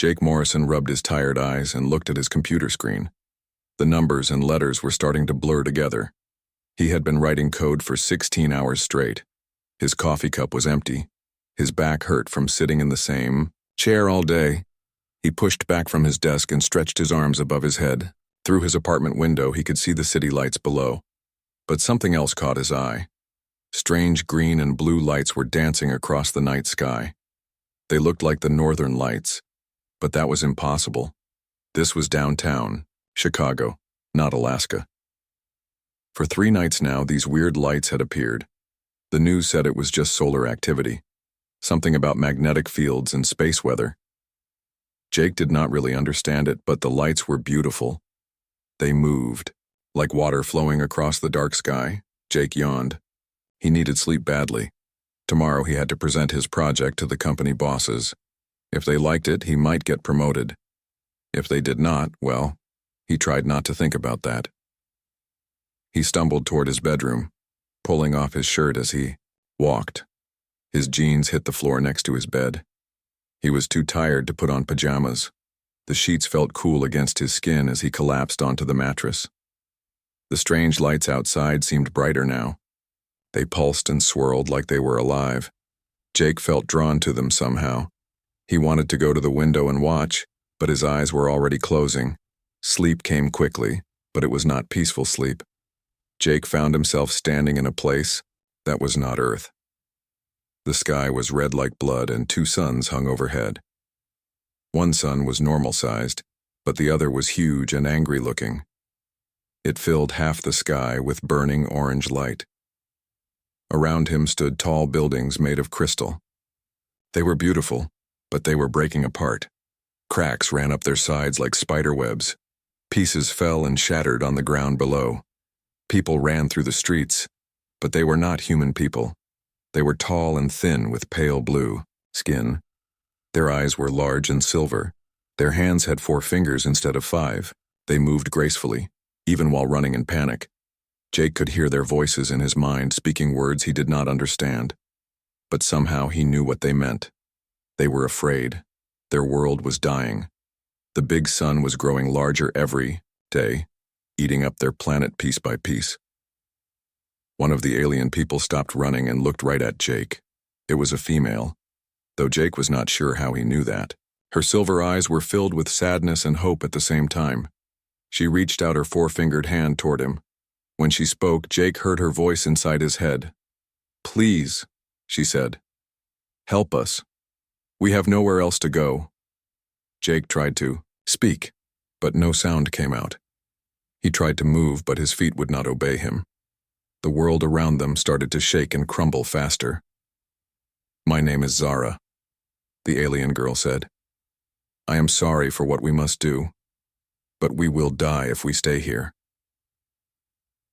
Jake Morrison rubbed his tired eyes and looked at his computer screen. The numbers and letters were starting to blur together. He had been writing code for 16 hours straight. His coffee cup was empty. His back hurt from sitting in the same chair all day. He pushed back from his desk and stretched his arms above his head. Through his apartment window, he could see the city lights below. But something else caught his eye. Strange green and blue lights were dancing across the night sky. They looked like the northern lights, but that was impossible. This was downtown, Chicago, not Alaska. For 3 nights now, these weird lights had appeared. The news said it was just solar activity, something about magnetic fields and space weather. Jake did not really understand it, but the lights were beautiful. They moved, like water flowing across the dark sky. Jake yawned. He needed sleep badly. Tomorrow he had to present his project to the company bosses. If they liked it, he might get promoted. If they did not, well, he tried not to think about that. He stumbled toward his bedroom, pulling off his shirt as he walked. His jeans hit the floor next to his bed. He was too tired to put on pajamas. The sheets felt cool against his skin as he collapsed onto the mattress. The strange lights outside seemed brighter now. They pulsed and swirled like they were alive. Jake felt drawn to them somehow. He wanted to go to the window and watch, but his eyes were already closing. Sleep came quickly, but it was not peaceful sleep. Jake found himself standing in a place that was not Earth. The sky was red like blood and 2 suns hung overhead. One sun was normal-sized, but the other was huge and angry-looking. It filled half the sky with burning orange light. Around him stood tall buildings made of crystal. They were beautiful, but they were breaking apart. Cracks ran up their sides like spider webs. Pieces fell and shattered on the ground below. People ran through the streets, but they were not human people. They were tall and thin with pale blue skin. Their eyes were large and silver. Their hands had 4 fingers instead of 5. They moved gracefully, even while running in panic. Jake could hear their voices in his mind speaking words he did not understand. But somehow he knew what they meant. They were afraid. Their world was dying. The big sun was growing larger every day, eating up their planet piece by piece. One of the alien people stopped running and looked right at Jake. It was a female, though Jake was not sure how he knew that. Her silver eyes were filled with sadness and hope at the same time. She reached out her 4-fingered hand toward him. When she spoke, Jake heard her voice inside his head. "Please," she said. "Help us. We have nowhere else to go." Jake tried to speak, but no sound came out. He tried to move, but his feet would not obey him. The world around them started to shake and crumble faster. "My name is Zara," the alien girl said. "I am sorry for what we must do, but we will die if we stay here."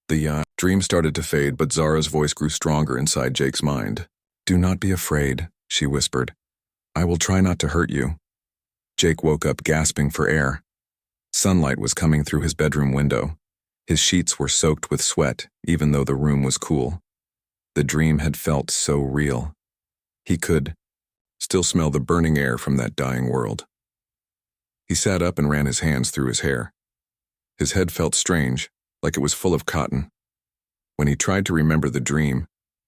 The dream started to fade, but Zara's voice grew stronger inside Jake's mind. "Do not be afraid," she whispered. "I will try not to hurt you." Jake woke up gasping for air. Sunlight was coming through his bedroom window. His sheets were soaked with sweat, even though the room was cool. The dream had felt so real. He could still smell the burning air from that dying world. He sat up and ran his hands through his hair. His head felt strange, like it was full of cotton. When he tried to remember the dream,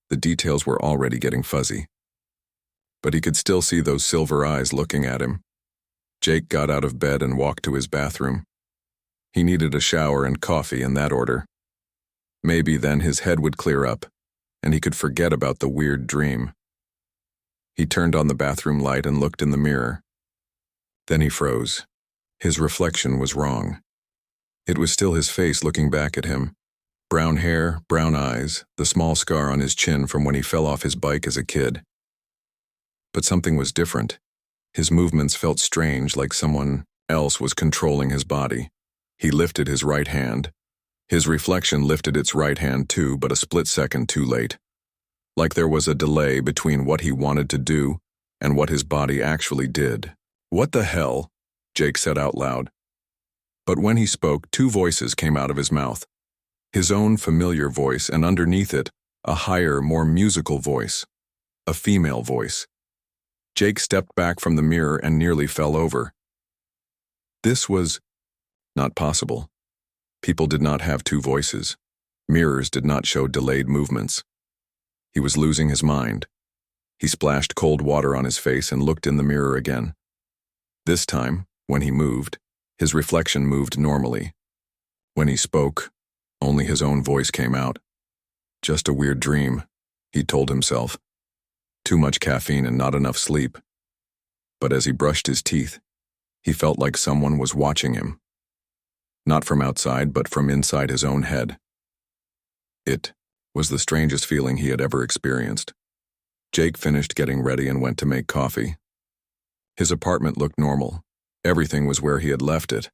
the details were already getting fuzzy. But he could still see those silver eyes looking at him. Jake got out of bed and walked to his bathroom. He needed a shower and coffee in that order. Maybe then his head would clear up, and he could forget about the weird dream. He turned on the bathroom light and looked in the mirror. Then he froze. His reflection was wrong. It was still his face looking back at him. Brown hair, brown eyes, the small scar on his chin from when he fell off his bike as a kid. But something was different. His movements felt strange, like someone else was controlling his body. He lifted his right hand. His reflection lifted its right hand too, but a split second too late. Like there was a delay between what he wanted to do and what his body actually did. "What the hell?" Jake said out loud. But when he spoke, 2 voices came out of his mouth. His own familiar voice, and underneath it, a higher, more musical voice. A female voice. Jake stepped back from the mirror and nearly fell over. This was not possible. People did not have two voices. Mirrors did not show delayed movements. He was losing his mind. He splashed cold water on his face and looked in the mirror again. This time, when he moved, his reflection moved normally. When he spoke, only his own voice came out. Just a weird dream, he told himself. Too much caffeine and not enough sleep. But as he brushed his teeth, he felt like someone was watching him. Not from outside, but from inside his own head. It was the strangest feeling he had ever experienced. Jake finished getting ready and went to make coffee. His apartment looked normal. Everything was where he had left it.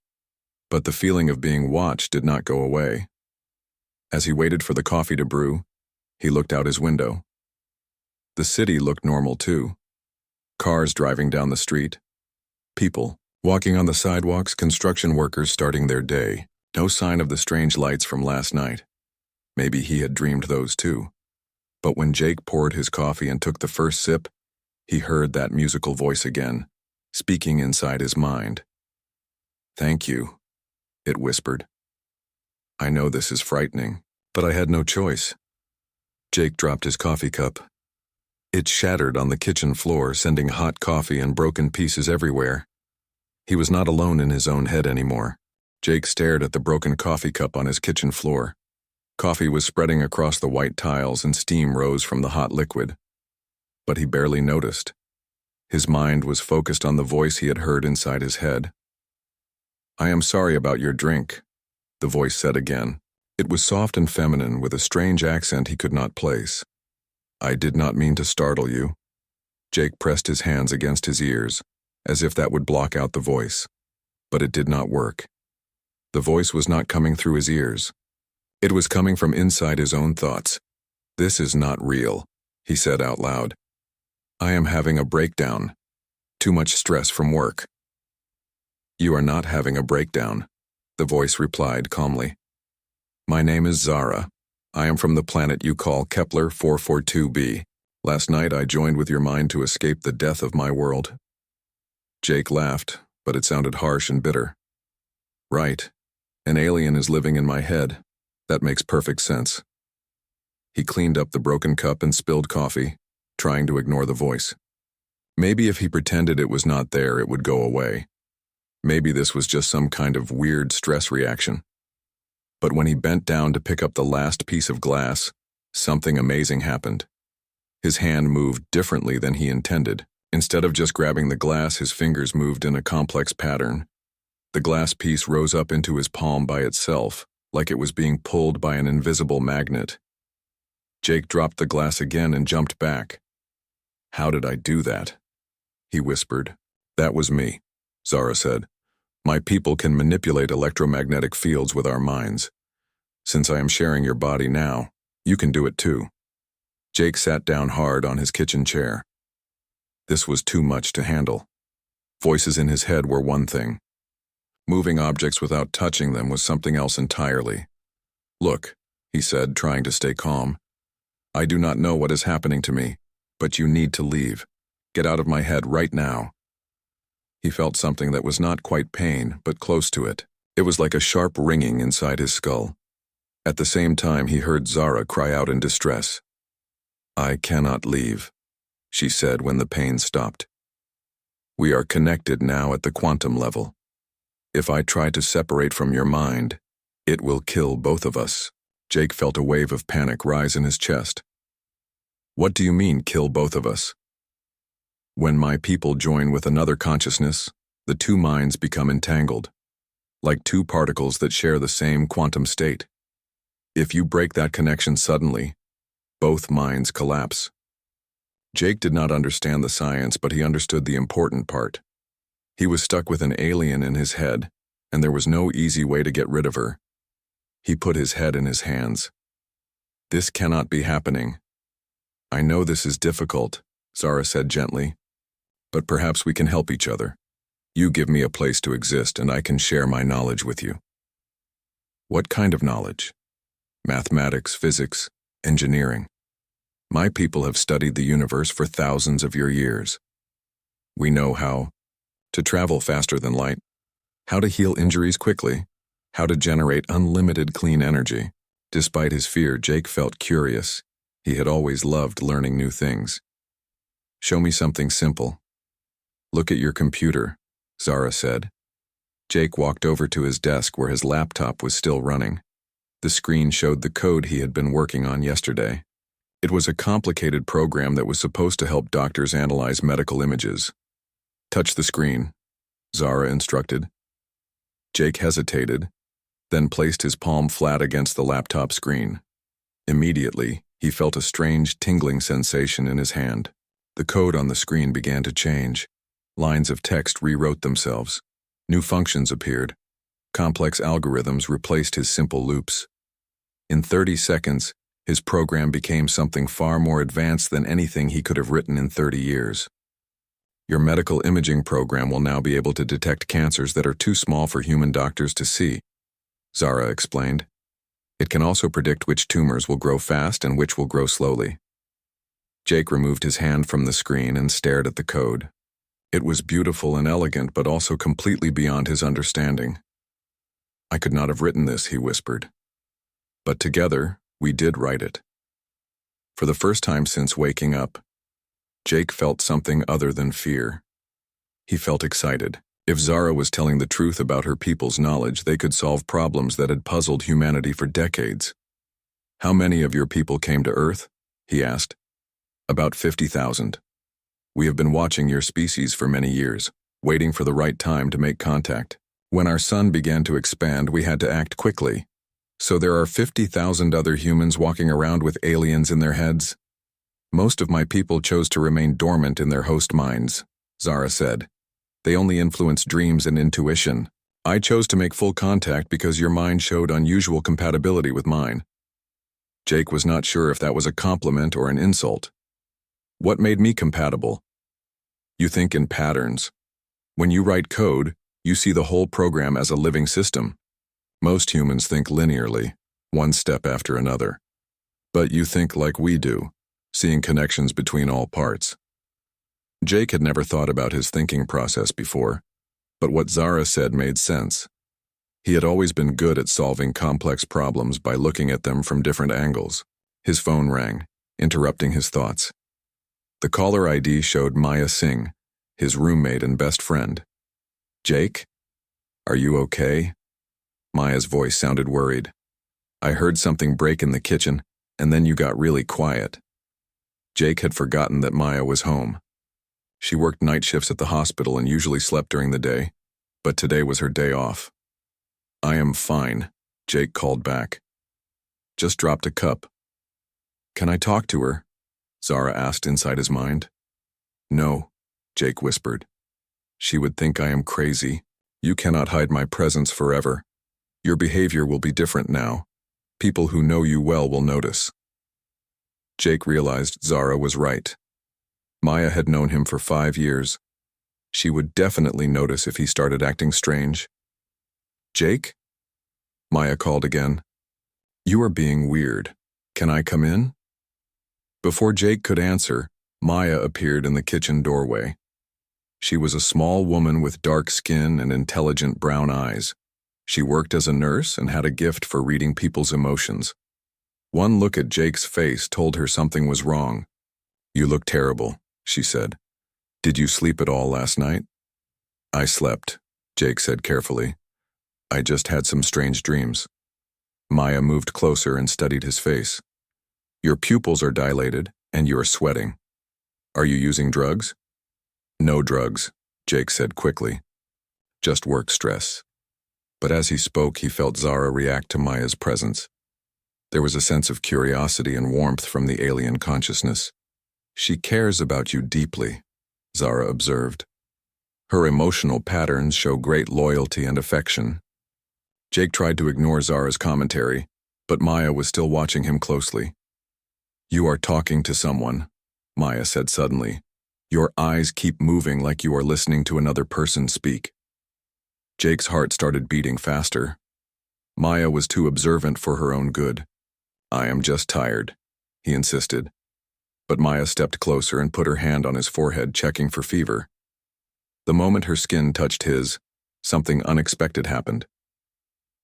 But the feeling of being watched did not go away. As he waited for the coffee to brew, he looked out his window. The city looked normal too. Cars driving down the street. People walking on the sidewalks, construction workers starting their day. No sign of the strange lights from last night. Maybe he had dreamed those too. But when Jake poured his coffee and took the first sip, he heard that musical voice again, speaking inside his mind. "Thank you," it whispered. "I know this is frightening, but I had no choice." Jake dropped his coffee cup. It shattered on the kitchen floor, sending hot coffee and broken pieces everywhere. He was not alone in his own head anymore. Jake stared at the broken coffee cup on his kitchen floor. Coffee was spreading across the white tiles and steam rose from the hot liquid. But he barely noticed. His mind was focused on the voice he had heard inside his head. "I am sorry about your drink," the voice said again. It was soft and feminine with a strange accent he could not place. "I did not mean to startle you." Jake pressed his hands against his ears, as if that would block out the voice. But it did not work. The voice was not coming through his ears. It was coming from inside his own thoughts. "This is not real," he said out loud. "I am having a breakdown. Too much stress from work." "You are not having a breakdown," the voice replied calmly. "My name is Zara. I am from the planet you call Kepler 442b. Last night I joined with your mind to escape the death of my world." Jake laughed, but it sounded harsh and bitter. "Right. An alien is living in my head. That makes perfect sense." He cleaned up the broken cup and spilled coffee, trying to ignore the voice. Maybe if he pretended it was not there, it would go away. Maybe this was just some kind of weird stress reaction. But when he bent down to pick up the last piece of glass, something amazing happened. His hand moved differently than he intended. Instead of just grabbing the glass, his fingers moved in a complex pattern. The glass piece rose up into his palm by itself, like it was being pulled by an invisible magnet. Jake dropped the glass again and jumped back. "How did I do that?" he whispered. "That was me," Zara said. "My people can manipulate electromagnetic fields with our minds. Since I am sharing your body now, you can do it too." Jake sat down hard on his kitchen chair. This was too much to handle. Voices in his head were one thing. Moving objects without touching them was something else entirely. "Look," he said, trying to stay calm. "I do not know what is happening to me, but you need to leave. Get out of my head right now." He felt something that was not quite pain, but close to it. It was like a sharp ringing inside his skull. At the same time, he heard Zara cry out in distress. "I cannot leave," she said when the pain stopped. "We are connected now at the quantum level. If I try to separate from your mind, it will kill both of us." Jake felt a wave of panic rise in his chest. "What do you mean, kill both of us?" "When my people join with another consciousness, the two minds become entangled, like two particles that share the same quantum state. If you break that connection suddenly, both minds collapse." Jake did not understand the science, but he understood the important part. He was stuck with an alien in his head, and there was no easy way to get rid of her. He put his head in his hands. "This cannot be happening." "I know this is difficult," Zara said gently, "but perhaps we can help each other. You give me a place to exist, and I can share my knowledge with you." "What kind of knowledge?" "Mathematics, physics, engineering. My people have studied the universe for thousands of your years. We know how to travel faster than light, how to heal injuries quickly, how to generate unlimited clean energy. Despite his fear, Jake felt curious. He had always loved learning new things. Show me something simple. Look at your computer, Zara said. Jake walked over to his desk where his laptop was still running. The screen showed the code he had been working on yesterday. It was a complicated program that was supposed to help doctors analyze medical images. Touch the screen, Zara instructed. Jake hesitated, then placed his palm flat against the laptop screen. Immediately, he felt a strange tingling sensation in his hand. The code on the screen began to change. Lines of text rewrote themselves. New functions appeared. Complex algorithms replaced his simple loops. In 30 seconds, his program became something far more advanced than anything he could have written in 30 years. Your medical imaging program will now be able to detect cancers that are too small for human doctors to see, Zara explained. It can also predict which tumors will grow fast and which will grow slowly. Jake removed his hand from the screen and stared at the code. It was beautiful and elegant, but also completely beyond his understanding. I could not have written this, he whispered. But together, we did write it. For the first time since waking up, Jake felt something other than fear. He felt excited. If Zara was telling the truth about her people's knowledge, they could solve problems that had puzzled humanity for decades. How many of your people came to Earth? He asked. About 50,000. We have been watching your species for many years, waiting for the right time to make contact. When our sun began to expand, we had to act quickly. So there are 50,000 other humans walking around with aliens in their heads? Most of my people chose to remain dormant in their host minds, Zara said. They only influence dreams and intuition. I chose to make full contact because your mind showed unusual compatibility with mine. Jake was not sure if that was a compliment or an insult. What made me compatible? You think in patterns. When you write code, you see the whole program as a living system. Most humans think linearly, one step after another. But you think like we do, seeing connections between all parts. Jake had never thought about his thinking process before, but what Zara said made sense. He had always been good at solving complex problems by looking at them from different angles. His phone rang, interrupting his thoughts. The caller ID showed Maya Singh, his roommate and best friend. Jake? Are you okay? Maya's voice sounded worried. I heard something break in the kitchen, and then you got really quiet. Jake had forgotten that Maya was home. She worked night shifts at the hospital and usually slept during the day, but today was her day off. I am fine, Jake called back. Just dropped a cup. Can I talk to her? Zara asked inside his mind. No, Jake whispered. She would think I am crazy. You cannot hide my presence forever. Your behavior will be different now. People who know you well will notice. Jake realized Zara was right. Maya had known him for 5 years. She would definitely notice if he started acting strange. Jake? Maya called again. You are being weird. Can I come in? Before Jake could answer, Maya appeared in the kitchen doorway. She was a small woman with dark skin and intelligent brown eyes. She worked as a nurse and had a gift for reading people's emotions. One look at Jake's face told her something was wrong. You look terrible, she said. Did you sleep at all last night? I slept, Jake said carefully. I just had some strange dreams. Maya moved closer and studied his face. Your pupils are dilated, and you are sweating. Are you using drugs? No drugs, Jake said quickly. Just work stress. But as he spoke, he felt Zara react to Maya's presence. There was a sense of curiosity and warmth from the alien consciousness. She cares about you deeply, Zara observed. Her emotional patterns show great loyalty and affection. Jake tried to ignore Zara's commentary, but Maya was still watching him closely. You are talking to someone, Maya said suddenly. Your eyes keep moving like you are listening to another person speak. Jake's heart started beating faster. Maya was too observant for her own good. I am just tired, he insisted. But Maya stepped closer and put her hand on his forehead, checking for fever. The moment her skin touched his, something unexpected happened.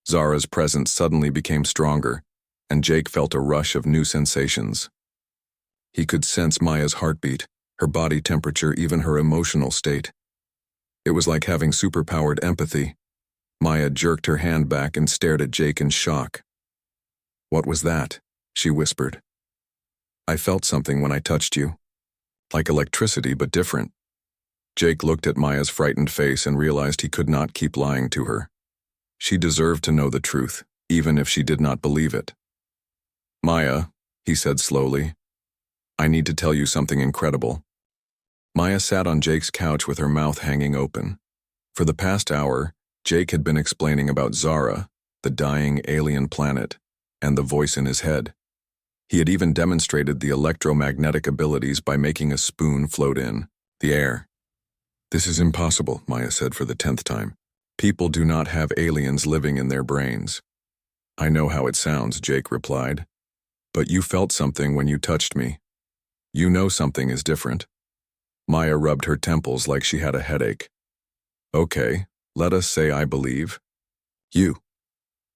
Zara's presence suddenly became stronger, and Jake felt a rush of new sensations. He could sense Maya's heartbeat, her body temperature, even her emotional state. It was like having superpowered empathy. Maya jerked her hand back and stared at Jake in shock. "What was that?" she whispered. "I felt something when I touched you. Like electricity, but different." Jake looked at Maya's frightened face and realized he could not keep lying to her. She deserved to know the truth, even if she did not believe it. "Maya," he said slowly, "I need to tell you something incredible." Maya sat on Jake's couch with her mouth hanging open. For the past hour, Jake had been explaining about Zara, the dying alien planet, and the voice in his head. He had even demonstrated the electromagnetic abilities by making a spoon float in the air. "This is impossible," Maya said for the 10th time. "People do not have aliens living in their brains." "I know how it sounds," Jake replied. "But you felt something when you touched me. You know something is different." Maya rubbed her temples like she had a headache. "Okay, let us say I believe. You.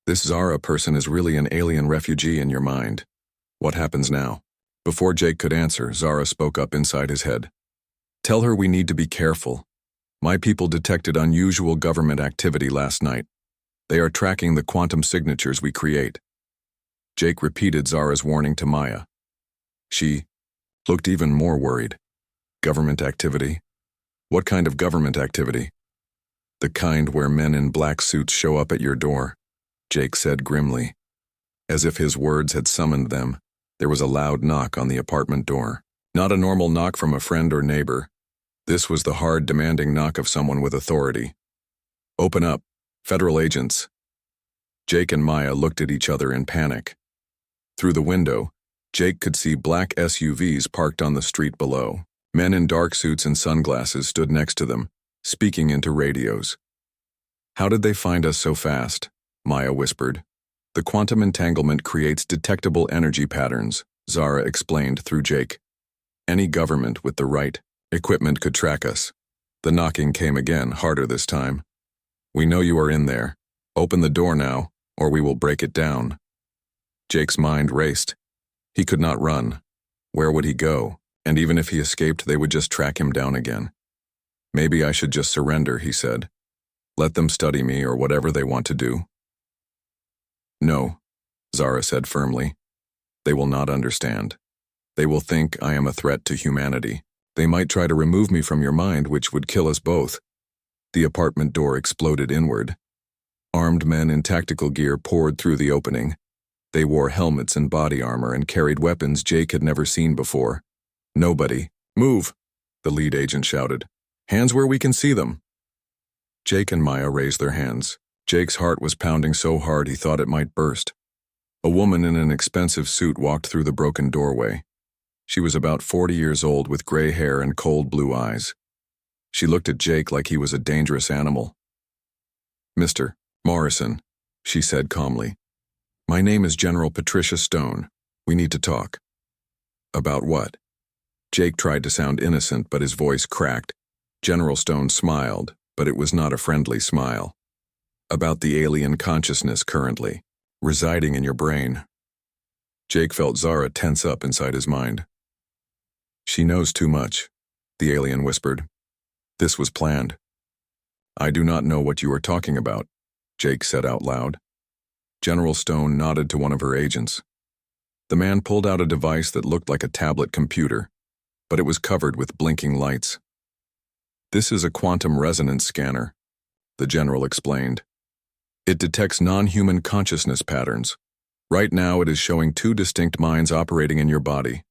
This Zara person is really an alien refugee in your mind. What happens now?" Before Jake could answer, Zara spoke up inside his head. "Tell her we need to be careful. My people detected unusual government activity last night. They are tracking the quantum signatures we create." Jake repeated Zara's warning to Maya. She looked even more worried. "Government activity? What kind of government activity?" "The kind where men in black suits show up at your door," Jake said grimly. As if his words had summoned them, there was a loud knock on the apartment door. Not a normal knock from a friend or neighbor. This was the hard, demanding knock of someone with authority. "Open up, federal agents." Jake and Maya looked at each other in panic. Through the window, Jake could see black SUVs parked on the street below. Men in dark suits and sunglasses stood next to them, speaking into radios. "How did they find us so fast?" Maya whispered. "The quantum entanglement creates detectable energy patterns," Zara explained through Jake. "Any government with the right equipment could track us." The knocking came again, harder this time. "We know you are in there. Open the door now, or we will break it down." Jake's mind raced. He could not run. Where would he go? And even if he escaped, they would just track him down again. "Maybe I should just surrender," he said. "Let them study me or whatever they want to do." "No," Zara said firmly. "They will not understand. They will think I am a threat to humanity. They might try to remove me from your mind, which would kill us both." The apartment door exploded inward. Armed men in tactical gear poured through the opening. They wore helmets and body armor and carried weapons Jake had never seen before. "Nobody. Move!" the lead agent shouted. "Hands where we can see them." Jake and Maya raised their hands. Jake's heart was pounding so hard he thought it might burst. A woman in an expensive suit walked through the broken doorway. She was about 40 years old with gray hair and cold blue eyes. She looked at Jake like he was a dangerous animal. "Mr. Morrison," she said calmly. "My name is General Patricia Stone. We need to talk." "About what?" Jake tried to sound innocent, but his voice cracked. General Stone smiled, but it was not a friendly smile. "About the alien consciousness currently residing in your brain." Jake felt Zara tense up inside his mind. "She knows too much," the alien whispered. "This was planned." "I do not know what you are talking about," Jake said out loud. General Stone nodded to one of her agents. The man pulled out a device that looked like a tablet computer, but it was covered with blinking lights. "This is a quantum resonance scanner," the general explained. "It detects non-human consciousness patterns. Right now it is showing two distinct minds operating in your body."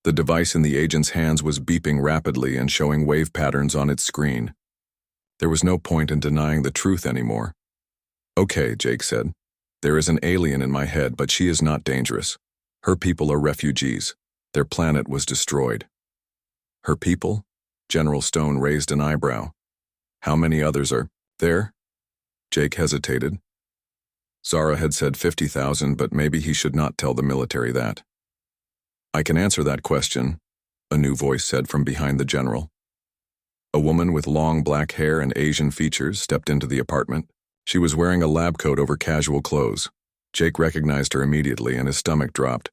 The device in the agent's hands was beeping rapidly and showing wave patterns on its screen. There was no point in denying the truth anymore. "Okay," Jake said. "There is an alien in my head, but she is not dangerous. Her people are refugees. Their planet was destroyed." "Her people?" General Stone raised an eyebrow. "How many others are there?" Jake hesitated. Zara had said 50,000, but maybe he should not tell the military that. "I can answer that question," a new voice said from behind the general. A woman with long black hair and Asian features stepped into the apartment. She was wearing a lab coat over casual clothes. Jake recognized her immediately and his stomach dropped.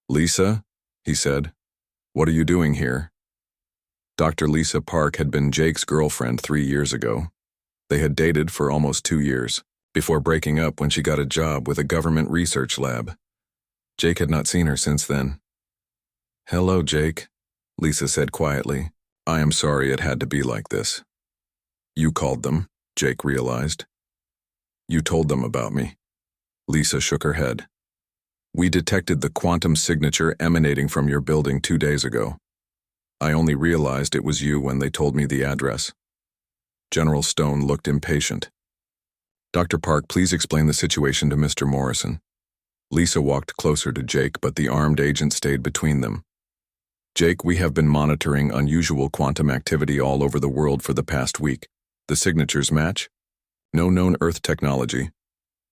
"Lisa?" he said. "What are you doing here?" Dr. Lisa Park had been Jake's girlfriend 3 years ago. They had dated for almost 2 years, before breaking up when she got a job with a government research lab. Jake had not seen her since then. "Hello, Jake," Lisa said quietly. "I am sorry it had to be like this." "You called them," Jake realized. "You told them about me." Lisa shook her head. "We detected the quantum signature emanating from your building 2 days ago. I only realized it was you when they told me the address." General Stone looked impatient. "Dr. Park, please explain the situation to Mr. Morrison." Lisa walked closer to Jake, but the armed agent stayed between them. "Jake, we have been monitoring unusual quantum activity all over the world for the past week. The signatures match? No known Earth technology.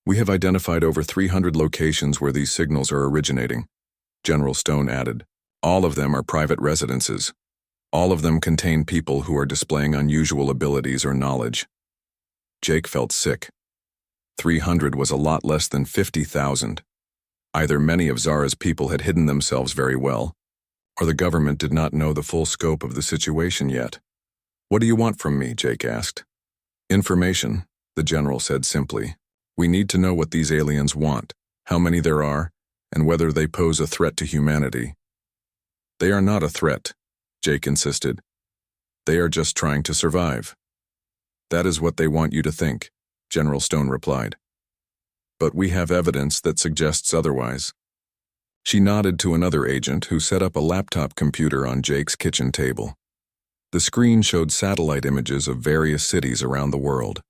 We have identified over 300 locations where these signals are originating." General Stone added, "All of them are private residences. All of them contain people who are displaying unusual abilities or knowledge." Jake felt sick. 300 was a lot less than 50,000. Either many of Zara's people had hidden themselves very well, or the government did not know the full scope of the situation yet. "What do you want from me?" Jake asked. "Information," the general said simply. "We need to know what these aliens want, how many there are, and whether they pose a threat to humanity." "They are not a threat," Jake insisted. "They are just trying to survive." "That is what they want you to think," General Stone replied. "But we have evidence that suggests otherwise." She nodded to another agent who set up a laptop computer on Jake's kitchen table. The screen showed satellite images of various cities around the world.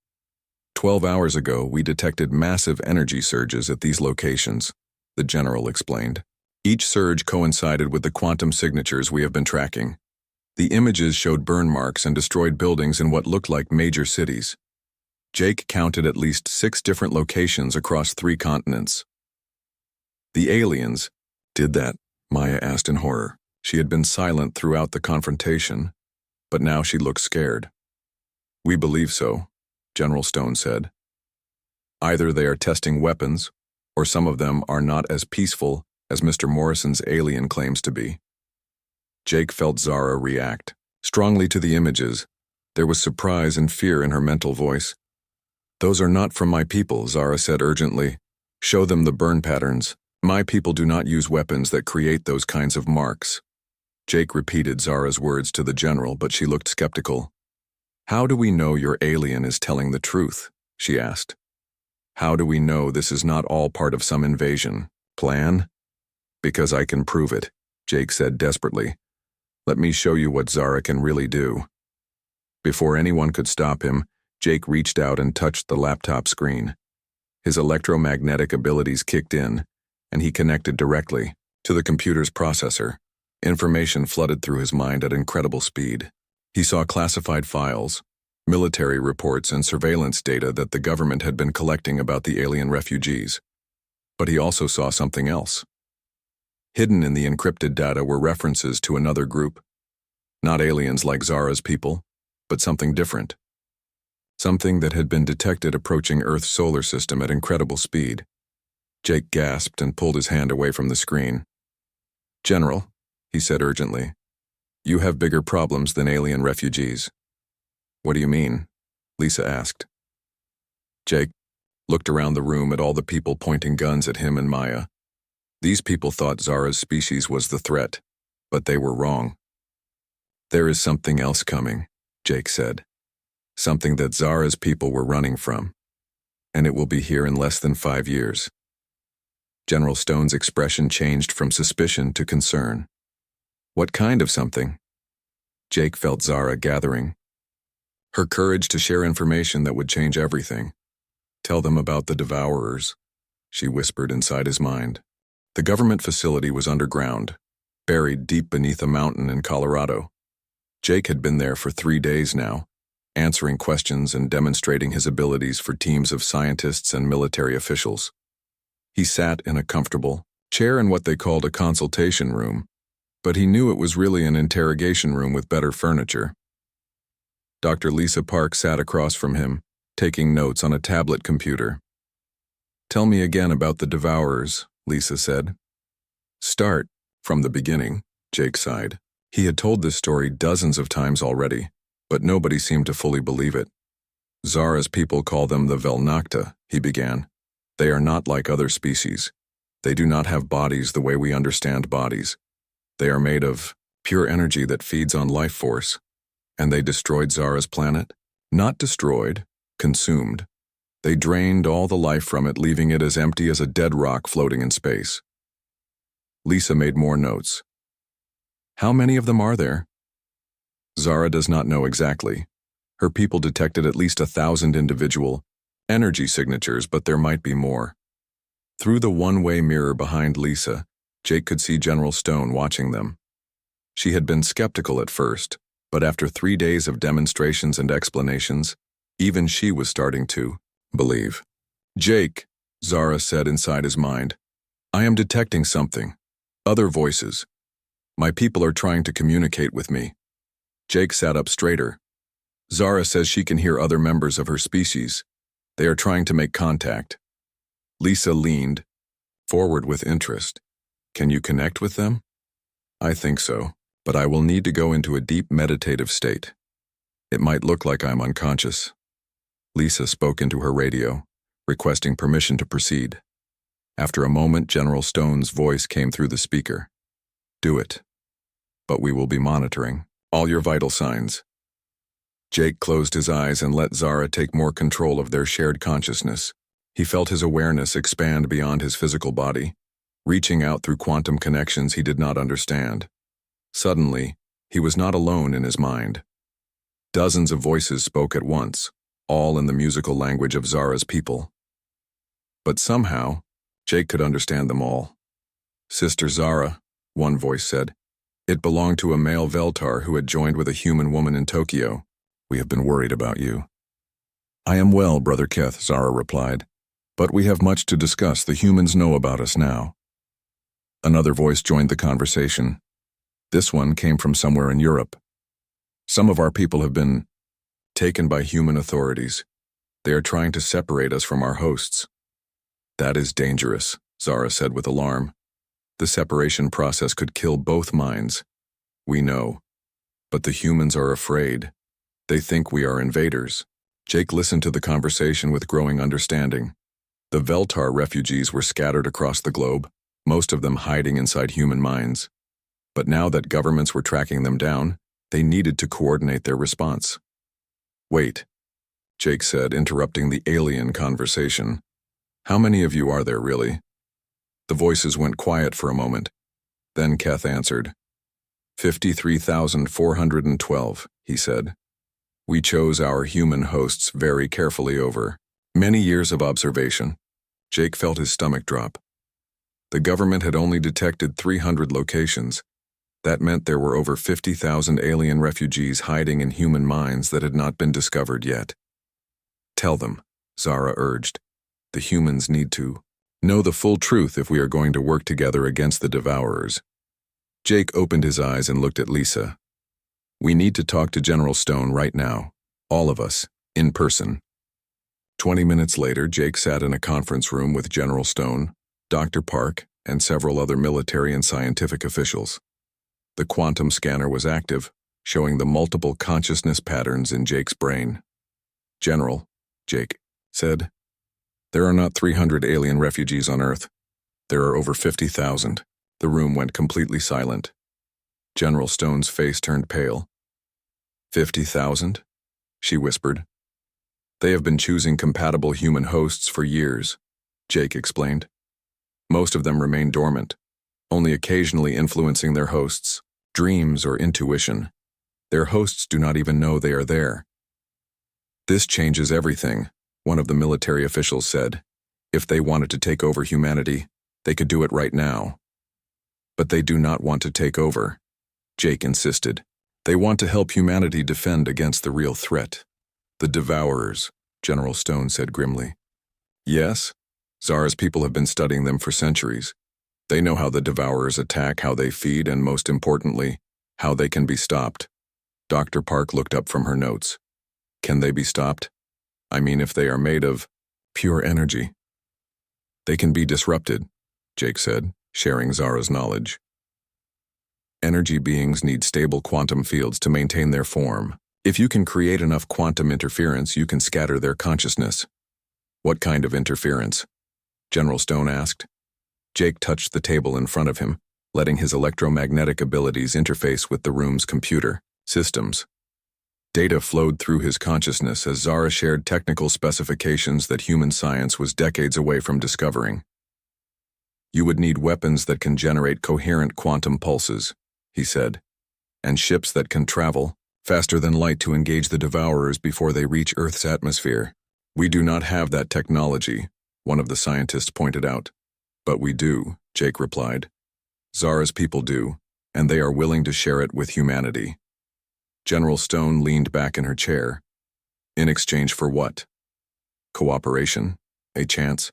12 hours ago, we detected massive energy surges at these locations, the general explained. Each surge coincided with the quantum signatures we have been tracking. The images showed burn marks and destroyed buildings in what looked like major cities. Jake counted at least 6 different locations across 3 continents. "The aliens did that?" Maya asked in horror. She had been silent throughout the confrontation, but now she looked scared. "We believe so," General Stone said. "Either they are testing weapons, or some of them are not as peaceful as Mr. Morrison's alien claims to be." Jake felt Zara react strongly to the images. There was surprise and fear in her mental voice. "Those are not from my people," Zara said urgently. "Show them the burn patterns. My people do not use weapons that create those kinds of marks." Jake repeated Zara's words to the general, but she looked skeptical. "How do we know your alien is telling the truth?" she asked. "How do we know this is not all part of some invasion plan?" "Because I can prove it," Jake said desperately. "Let me show you what Zara can really do." Before anyone could stop him, Jake reached out and touched the laptop screen. His electromagnetic abilities kicked in, and he connected directly to the computer's processor. Information flooded through his mind at incredible speed. He saw classified files, military reports, and surveillance data that the government had been collecting about the alien refugees. But he also saw something else. Hidden in the encrypted data were references to another group. Not aliens like Zara's people, but something different. Something that had been detected approaching Earth's solar system at incredible speed. Jake gasped and pulled his hand away from the screen. "General," he said urgently, "you have bigger problems than alien refugees." "What do you mean?" Lisa asked. Jake looked around the room at all the people pointing guns at him and Maya. These people thought Zara's species was the threat, but they were wrong. "There is something else coming," Jake said. "Something that Zara's people were running from, and it will be here in less than 5 years." General Stone's expression changed from suspicion to concern. "What kind of something?" Jake felt Zara gathering. Her courage to share information that would change everything. "Tell them about the Devourers," she whispered inside his mind. The government facility was underground, buried deep beneath a mountain in Colorado. Jake had been there for 3 days now, answering questions and demonstrating his abilities for teams of scientists and military officials. He sat in a comfortable chair in what they called a consultation room, but he knew it was really an interrogation room with better furniture. Dr. Lisa Park sat across from him, taking notes on a tablet computer. "Tell me again about the Devourers," Lisa said. "Start from the beginning," Jake sighed. He had told this story dozens of times already, but nobody seemed to fully believe it. "Zara's people call them the Velnocta," he began. "They are not like other species. They do not have bodies the way we understand bodies. They are made of pure energy that feeds on life force. And they destroyed Zara's planet? Not destroyed, consumed. They drained all the life from it, leaving it as empty as a dead rock floating in space." Lisa made more notes. "How many of them are there?" Zara does not know exactly. Her people detected at least 1,000 individual energy signatures, but there might be more. Through the one-way mirror behind Lisa, Jake could see General Stone watching them. She had been skeptical at first, but after 3 days of demonstrations and explanations, even she was starting to believe. "Jake," Zara said inside his mind, "I am detecting something. Other voices. My people are trying to communicate with me." Jake sat up straighter. "Zara says she can hear other members of her species. They are trying to make contact." Lisa leaned forward with interest. "Can you connect with them?" "I think so, but I will need to go into a deep meditative state. It might look like I'm unconscious." Lisa spoke into her radio, requesting permission to proceed. After a moment, General Stone's voice came through the speaker. "Do it. But we will be monitoring all your vital signs." Jake closed his eyes and let Zara take more control of their shared consciousness. He felt his awareness expand beyond his physical body, reaching out through quantum connections he did not understand. Suddenly, he was not alone in his mind. Dozens of voices spoke at once, all in the musical language of Zara's people. But somehow, Jake could understand them all. "Sister Zara," one voice said. It belonged to a male Veltar who had joined with a human woman in Tokyo. "We have been worried about you." "I am well, Brother Keth," Zara replied. "But we have much to discuss. The humans know about us now." Another voice joined the conversation. This one came from somewhere in Europe. "Some of our people have been taken by human authorities. They are trying to separate us from our hosts." "That is dangerous," Zara said with alarm. "The separation process could kill both minds." "We know. But the humans are afraid. They think we are invaders." Jake listened to the conversation with growing understanding. The Veltar refugees were scattered across the globe, most of them hiding inside human minds. But now that governments were tracking them down, they needed to coordinate their response. "Wait," Jake said, interrupting the alien conversation. "How many of you are there, really?" The voices went quiet for a moment. Then Keth answered. 53,412, he said. "We chose our human hosts very carefully over many years of observation." Jake felt his stomach drop. The government had only detected 300 locations. That meant there were over 50,000 alien refugees hiding in human minds that had not been discovered yet. "Tell them," Zara urged. "The humans need to know the full truth if we are going to work together against the Devourers." Jake opened his eyes and looked at Lisa. "We need to talk to General Stone right now. All of us, in person." 20 minutes later, Jake sat in a conference room with General Stone, Dr. Park, and several other military and scientific officials. The quantum scanner was active, showing the multiple consciousness patterns in Jake's brain. "General," Jake said, "there are not 300 alien refugees on Earth. There are over 50,000. The room went completely silent. General Stone's face turned pale. 50,000? She whispered. "They have been choosing compatible human hosts for years," Jake explained. "Most of them remain dormant, only occasionally influencing their hosts, dreams or intuition. Their hosts do not even know they are there." "This changes everything," one of the military officials said. "If they wanted to take over humanity, they could do it right now." "But they do not want to take over," Jake insisted. "They want to help humanity defend against the real threat." "The Devourers," General Stone said grimly. "Yes, Zara's people have been studying them for centuries. They know how the Devourers attack, how they feed, and most importantly, how they can be stopped." Dr. Park looked up from her notes. Can they be stopped? I mean, if they are made of pure energy. They can be disrupted, Jake said, sharing Zara's knowledge. Energy beings need stable quantum fields to maintain their form. If you can create enough quantum interference, you can scatter their consciousness. What kind of interference? General Stone asked. Jake touched the table in front of him, letting his electromagnetic abilities interface with the room's computer systems. Data flowed through his consciousness as Zara shared technical specifications that human science was decades away from discovering. You would need weapons that can generate coherent quantum pulses, he said, and ships that can travel faster than light to engage the Devourers before they reach Earth's atmosphere. We do not have that technology, one of the scientists pointed out. But we do, Jake replied. Zara's people do, and they are willing to share it with humanity. General Stone leaned back in her chair. In exchange for what? Cooperation, a chance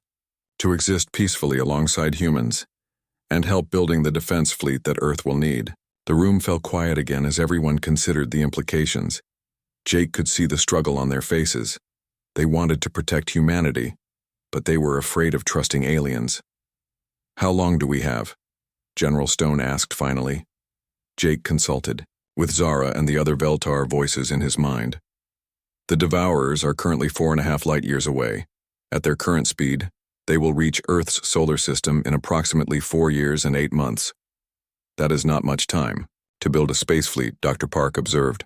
to exist peacefully alongside humans, and help building the defense fleet that Earth will need. The room fell quiet again as everyone considered the implications. Jake could see the struggle on their faces. They wanted to protect humanity, but they were afraid of trusting aliens. How long do we have? General Stone asked finally. Jake consulted, with Zara and the other Veltar voices in his mind. The Devourers are currently 4.5 light years away. At their current speed, they will reach Earth's solar system in approximately 4 years and 8 months. That is not much time to build a space fleet, Dr. Park observed.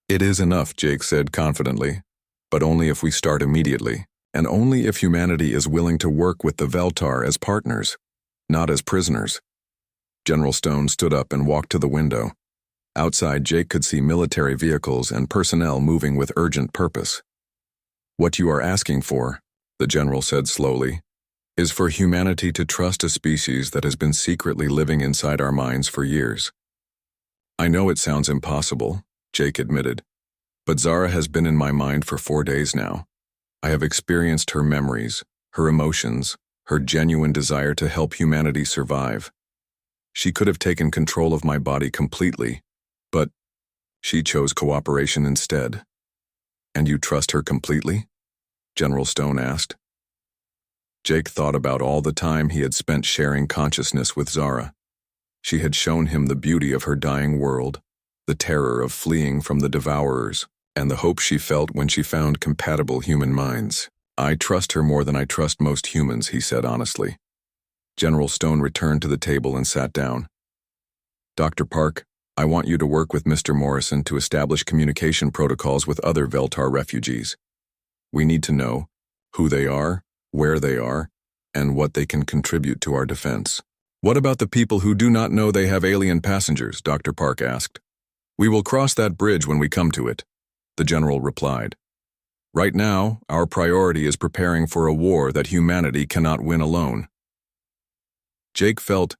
It is enough, Jake said confidently, but only if we start immediately, and only if humanity is willing to work with the Veltar as partners, not as prisoners. General Stone stood up and walked to the window. Outside, Jake could see military vehicles and personnel moving with urgent purpose. What you are asking for, the general said slowly, is for humanity to trust a species that has been secretly living inside our minds for years. I know it sounds impossible, Jake admitted, but Zara has been in my mind for 4 days now. I have experienced her memories, her emotions, her genuine desire to help humanity survive. She could have taken control of my body completely, but she chose cooperation instead. And you trust her completely? General Stone asked. Jake thought about all the time he had spent sharing consciousness with Zara. She had shown him the beauty of her dying world, the terror of fleeing from the Devourers, and the hope she felt when she found compatible human minds. I trust her more than I trust most humans, he said honestly. General Stone returned to the table and sat down. Dr. Park, I want you to work with Mr. Morrison to establish communication protocols with other Veltar refugees. We need to know who they are, where they are, and what they can contribute to our defense. What about the people who do not know they have alien passengers? Dr. Park asked. We will cross that bridge when we come to it, the general replied. Right now, our priority is preparing for a war that humanity cannot win alone. Jake felt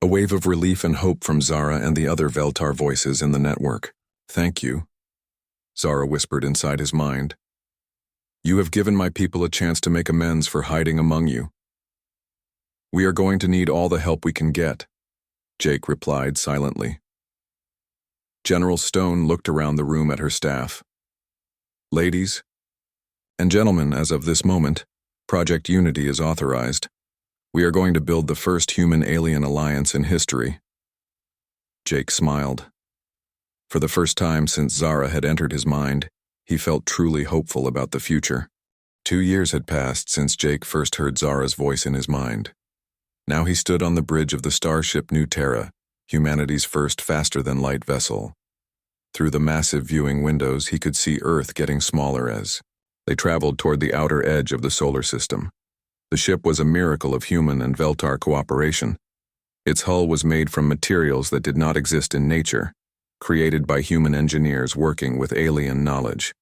a wave of relief and hope from Zara and the other Veltar voices in the network. Thank you, Zara whispered inside his mind. You have given my people a chance to make amends for hiding among you. We are going to need all the help we can get, Jake replied silently. General Stone looked around the room at her staff. Ladies and gentlemen, as of this moment, Project Unity is authorized. We are going to build the first human-alien alliance in history. Jake smiled. For the first time since Zara had entered his mind, he felt truly hopeful about the future. 2 years had passed since Jake first heard Zara's voice in his mind. Now he stood on the bridge of the starship New Terra, humanity's first faster-than-light vessel. Through the massive viewing windows, he could see Earth getting smaller as they traveled toward the outer edge of the solar system. The ship was a miracle of human and Veltar cooperation. Its hull was made from materials that did not exist in nature, created by human engineers working with alien knowledge.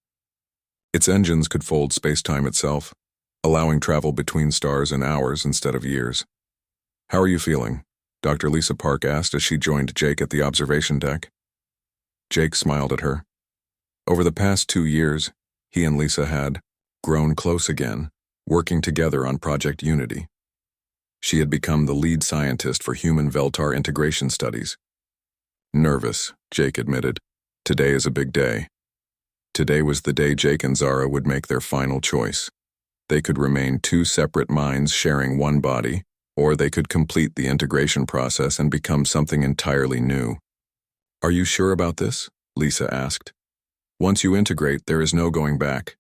Its engines could fold space-time itself, allowing travel between stars in hours instead of years. How are you feeling? Dr. Lisa Park asked as she joined Jake at the observation deck. Jake smiled at her. Over the past 2 years, he and Lisa had grown close again, working together on Project Unity. She had become the lead scientist for human Veltar integration studies. Nervous, Jake admitted. Today is a big day. Today was the day Jake and Zara would make their final choice. They could remain two separate minds sharing one body, or they could complete the integration process and become something entirely new. "Are you sure about this?" Lisa asked. "Once you integrate, there is no going back.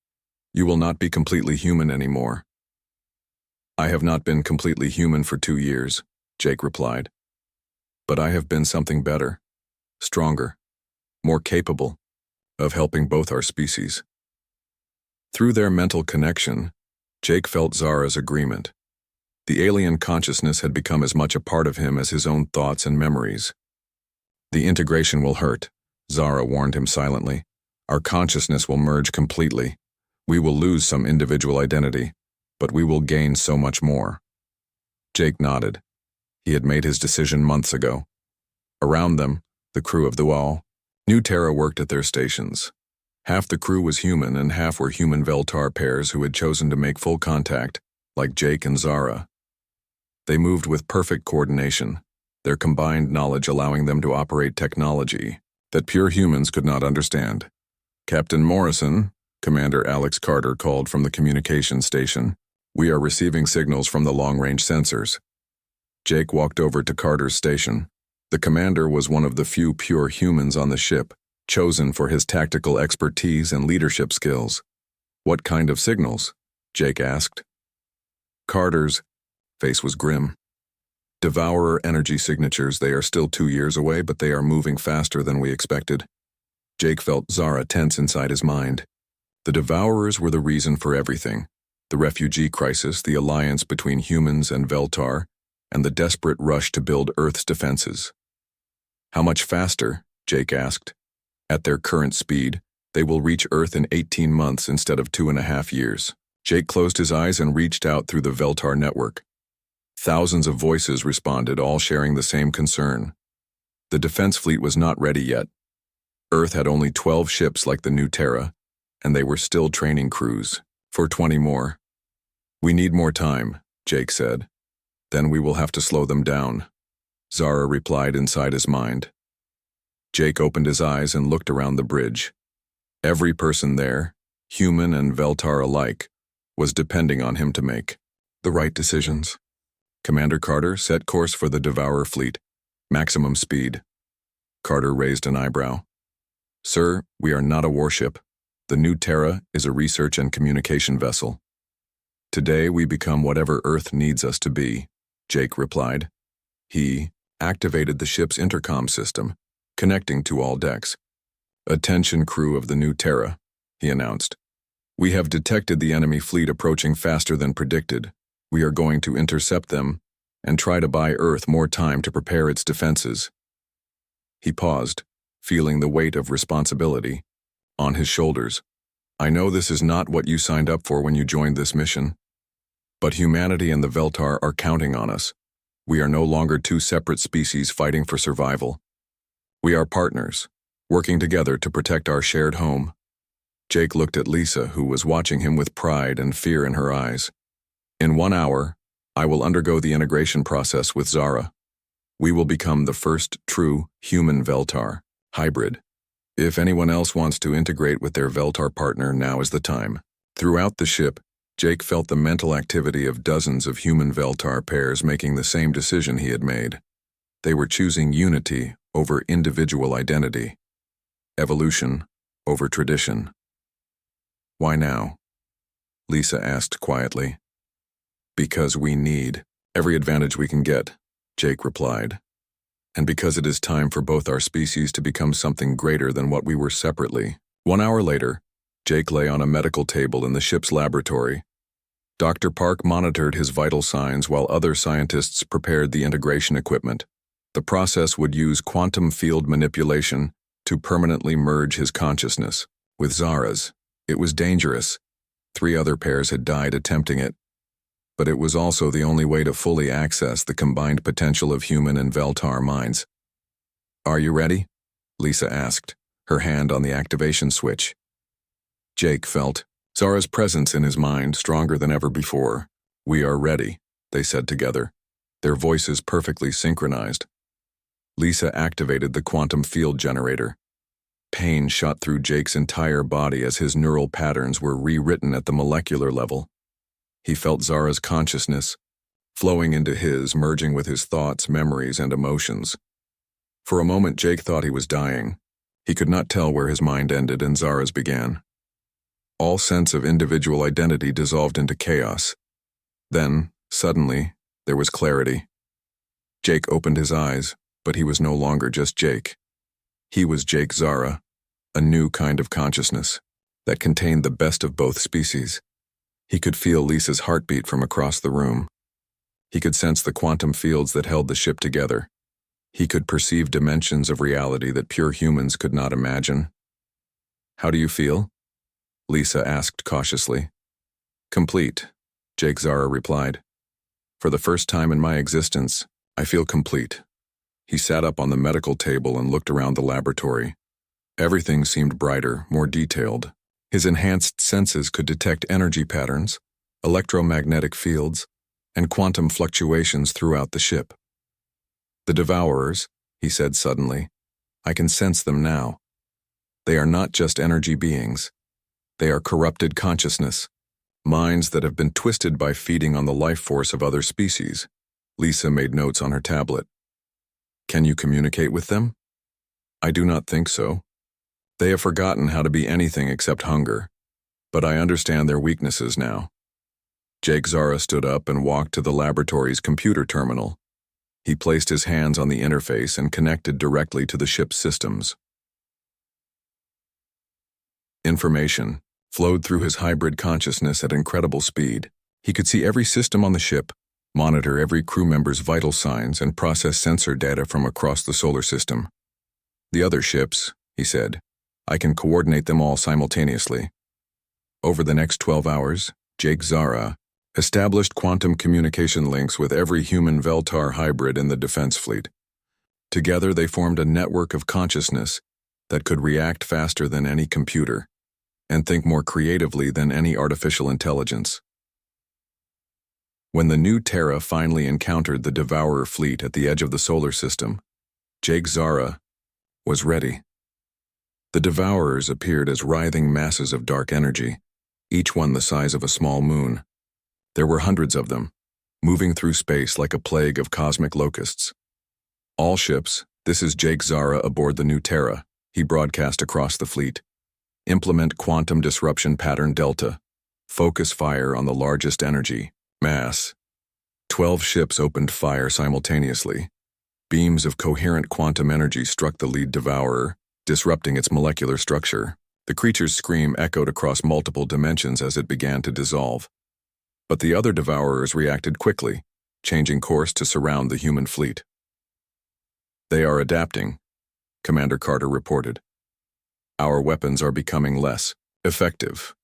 You will not be completely human anymore." "I have not been completely human for 2 years," Jake replied. "But I have been something better, stronger, more capable of helping both our species." Through their mental connection, Jake felt Zara's agreement. The alien consciousness had become as much a part of him as his own thoughts and memories. "The integration will hurt," Zara warned him silently. "Our consciousness will merge completely. We will lose some individual identity, but we will gain so much more." Jake nodded. He had made his decision months ago. Around them, the crew of the Wall, New Terra worked at their stations. Half the crew was human and half were human Veltar pairs who had chosen to make full contact, like Jake and Zara. They moved with perfect coordination, their combined knowledge allowing them to operate technology that pure humans could not understand. "Captain Morrison," Commander Alex Carter called from the communications station, "we are receiving signals from the long-range sensors." Jake walked over to Carter's station. The commander was one of the few pure humans on the ship, chosen for his tactical expertise and leadership skills. "What kind of signals?" Jake asked. Carter's face was grim. "Devourer energy signatures. They are still 2 years away, but they are moving faster than we expected." Jake felt Zara tense inside his mind. The Devourers were the reason for everything. The refugee crisis, the alliance between humans and Veltar, and the desperate rush to build Earth's defenses. "How much faster?" Jake asked. "At their current speed, they will reach Earth in 18 months instead of 2.5 years. Jake closed his eyes and reached out through the Veltar network. Thousands of voices responded, all sharing the same concern. The defense fleet was not ready yet. Earth had only 12 ships like the New Terra, and they were still training crews for 20 more. "We need more time," Jake said. "Then we will have to slow them down," Zara replied inside his mind. Jake opened his eyes and looked around the bridge. Every person there, human and Veltar alike, was depending on him to make the right decisions. "Commander Carter, set course for the Devourer fleet. Maximum speed." Carter raised an eyebrow. "Sir, we are not a warship. The New Terra is a research and communication vessel. Today we become whatever Earth needs us to be," Jake replied. He activated the ship's intercom system, connecting to all decks. "Attention crew of the New Terra," he announced. "We have detected the enemy fleet approaching faster than predicted. We are going to intercept them and try to buy Earth more time to prepare its defenses." He paused, feeling the weight of responsibility on his shoulders. "I know this is not what you signed up for when you joined this mission, but humanity and the Veltar are counting on us. We are no longer two separate species fighting for survival. We are partners, working together to protect our shared home." Jake looked at Lisa, who was watching him with pride and fear in her eyes. "In 1 hour, I will undergo the integration process with Zara. We will become the first true human Veltar hybrid. If anyone else wants to integrate with their Veltar partner, now is the time." Throughout the ship, Jake felt the mental activity of dozens of human Veltar pairs making the same decision he had made. They were choosing unity over individual identity, evolution over tradition. "Why now?" Lisa asked quietly. "Because we need every advantage we can get," Jake replied. "And because it is time for both our species to become something greater than what we were separately." 1 hour later, Jake lay on a medical table in the ship's laboratory. Dr. Park monitored his vital signs while other scientists prepared the integration equipment. The process would use quantum field manipulation to permanently merge his consciousness with Zara's. It was dangerous. 3 other pairs had died attempting it. But it was also the only way to fully access the combined potential of human and Veltar minds. "Are you ready?" Lisa asked, her hand on the activation switch. Jake felt Zara's presence in his mind stronger than ever before. "We are ready," they said together, their voices perfectly synchronized. Lisa activated the quantum field generator. Pain shot through Jake's entire body as his neural patterns were rewritten at the molecular level. He felt Zara's consciousness, flowing into his, merging with his thoughts, memories, and emotions. For a moment, Jake thought he was dying. He could not tell where his mind ended and Zara's began. All sense of individual identity dissolved into chaos. Then, suddenly, there was clarity. Jake opened his eyes, but he was no longer just Jake. He was Jake Zara, a new kind of consciousness that contained the best of both species. He could feel Lisa's heartbeat from across the room. He could sense the quantum fields that held the ship together. He could perceive dimensions of reality that pure humans could not imagine. "How do you feel?" Lisa asked cautiously. "Complete," Jake Zara replied. "For the first time in my existence, I feel complete." He sat up on the medical table and looked around the laboratory. Everything seemed brighter, more detailed. His enhanced senses could detect energy patterns, electromagnetic fields, and quantum fluctuations throughout the ship. "The Devourers," he said suddenly. "I can sense them now. They are not just energy beings. They are corrupted consciousness, minds that have been twisted by feeding on the life force of other species." Lisa made notes on her tablet. "Can you communicate with them?" "I do not think so. They have forgotten how to be anything except hunger, but I understand their weaknesses now." Jake Zara stood up and walked to the laboratory's computer terminal. He placed his hands on the interface and connected directly to the ship's systems. Information flowed through his hybrid consciousness at incredible speed. He could see every system on the ship, monitor every crew member's vital signs, and process sensor data from across the solar system. "The other ships," he said, "I can coordinate them all simultaneously." Over the next 12 hours, Jake Zara established quantum communication links with every human Veltar hybrid in the defense fleet. Together they formed a network of consciousness that could react faster than any computer and think more creatively than any artificial intelligence. When the new Terra finally encountered the Devourer fleet at the edge of the solar system, Jake Zara was ready. The Devourers appeared as writhing masses of dark energy, each one the size of a small moon. There were hundreds of them, moving through space like a plague of cosmic locusts. "All ships, this is Jake Zara aboard the new Terra," he broadcast across the fleet. "Implement quantum disruption pattern Delta. Focus fire on the largest energy, mass." 12 ships opened fire simultaneously. Beams of coherent quantum energy struck the lead Devourer, disrupting its molecular structure. The creature's scream echoed across multiple dimensions as it began to dissolve. But the other Devourers reacted quickly, changing course to surround the human fleet. "They are adapting," Commander Carter reported. "Our weapons are becoming less effective."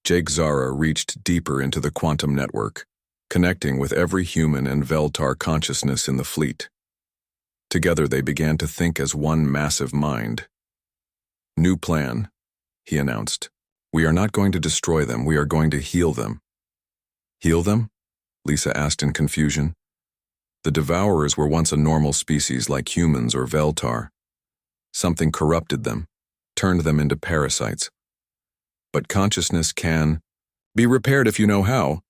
Jake Zara reached deeper into the quantum network, connecting with every human and Veltar consciousness in the fleet. Together they began to think as one massive mind. "New plan," he announced. "We are not going to destroy them, we are going to heal them." "Heal them?" Lisa asked in confusion. The Devourers were once a normal species like humans or Veltar. Something corrupted them, turned them into parasites. "But consciousness can be repaired if you know how."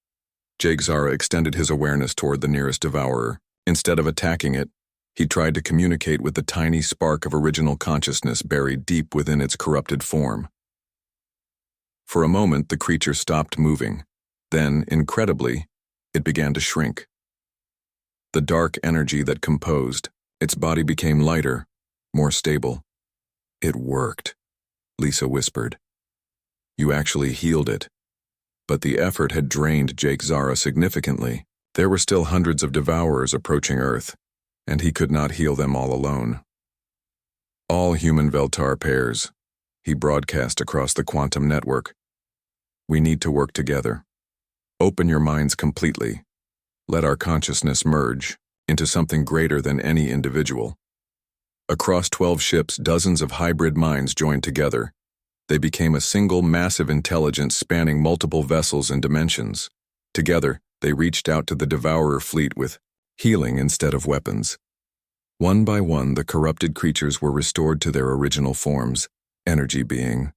Jake Zara extended his awareness toward the nearest Devourer. Instead of attacking it, he tried to communicate with the tiny spark of original consciousness buried deep within its corrupted form. For a moment, the creature stopped moving. Then, incredibly, it began to shrink. The dark energy that composed, its body became lighter, more stable. "It worked," Lisa whispered. "You actually healed it." But the effort had drained Jake Zara significantly. There were still hundreds of Devourers approaching Earth, and he could not heal them all alone. "All human Veltar pairs," he broadcast across the quantum network. "We need to work together. Open your minds completely. Let our consciousness merge into something greater than any individual." Across 12 ships, dozens of hybrid minds joined together. They became a single massive intelligence spanning multiple vessels and dimensions. Together, they reached out to the Devourer fleet with healing instead of weapons. One by one, the corrupted creatures were restored to their original forms, energy being,